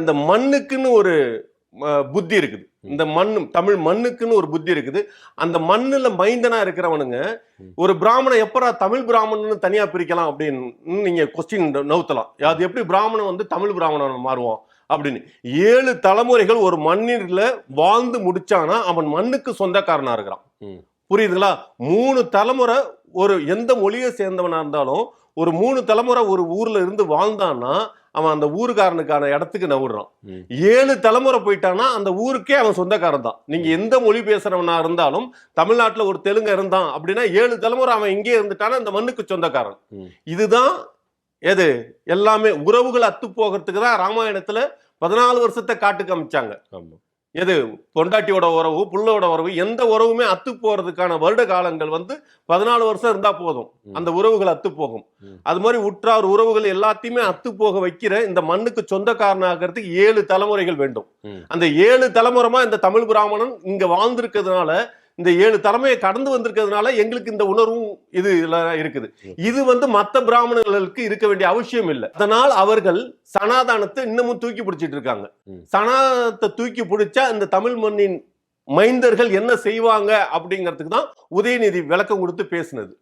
இந்த மண்ணுக்குன்னு ஒரு புத்தி இருக்குது. இந்த மண்ணு தமிழ் மண்ணுக்குன்னு ஒரு புத்தி இருக்குது. அந்த மண்ணுல மைந்தனா இருக்கிறவனுங்க ஒரு பிராமணன் எப்பரா தமிழ் பிராமணன் தனியா பிரிக்கலாம் அப்படின்னு நீங்க கொஸ்டின் நவுத்தலாம். அது எப்படி பிராமணன் வந்து தமிழ் பிராமணன் மாறுவான் அப்படின்னு. 7 தலைமுறைகள் ஒரு மண்ணில வாழ்ந்து முடிச்சானா அவன் மண்ணுக்கு சொந்தக்காரனா இருக்கிறான். புரியுதுங்களா? 3 தலைமுறை ஒரு எந்த மொழியை சேர்ந்தவனா இருந்தாலும் ஒரு 3 தலைமுறை ஒரு ஊர்ல இருந்து வாழ்ந்தான்னா அவன் அந்த ஊருக்காரனுக்கான இடத்துக்கு நவுடுறான். 7 தலைமுறை போயிட்டானா அந்த ஊருக்கே அவன் சொந்தக்காரன் தான். நீங்க எந்த மொழி பேசுறவனா இருந்தாலும் தமிழ்நாட்டுல ஒரு தெலுங்கு இருந்தான் அப்படின்னா 7 தலைமுறை அவன் இங்கே இருந்துட்டானா அந்த மண்ணுக்கு சொந்தக்காரன். இதுதான் எது எல்லாமே உறவுகள் அத்து போகிறதுக்கு தான் ராமாயணத்துல 14 வருஷத்தை காட்டுக்கு அமைச்சாங்க. எது பொண்டாட்டியோட உறவு புள்ளோட உறவு எந்த உறவுமே அத்து போறதுக்கான வருட காலங்கள் வந்து 14 வருஷம் இருந்தா போதும் அந்த உறவுகள் அத்து போகும். அது மாதிரி உற்றார் உறவுகள் எல்லாத்தையுமே அத்து போக வைக்கிற இந்த மண்ணுக்கு சொந்தக்காரனாகிறதுக்கு 7 தலைமுறைகள் வேண்டும். அந்த 7 தலைமுறைமா இந்த தமிழ் பிராமணன் இங்க வாழ்ந்திருக்கிறதுனால இந்த 7 தலைமையை கடந்து வந்திருக்கிறதுனால எங்களுக்கு இந்த உணர்வும் இது இருக்குது. இது வந்து மற்ற பிராமணர்களுக்கு இருக்க வேண்டிய அவசியம் இல்லை. அதனால் அவர்கள் சனாதானத்தை இன்னமும் தூக்கி பிடிச்சிட்டு இருக்காங்க. சனாதனத்தை தூக்கி பிடிச்சா இந்த தமிழ் மண்ணின் மைந்தர்கள் என்ன செய்வாங்க அப்படிங்கிறதுக்கு தான் உதயநிதி விளக்கம் கொடுத்து பேசினது.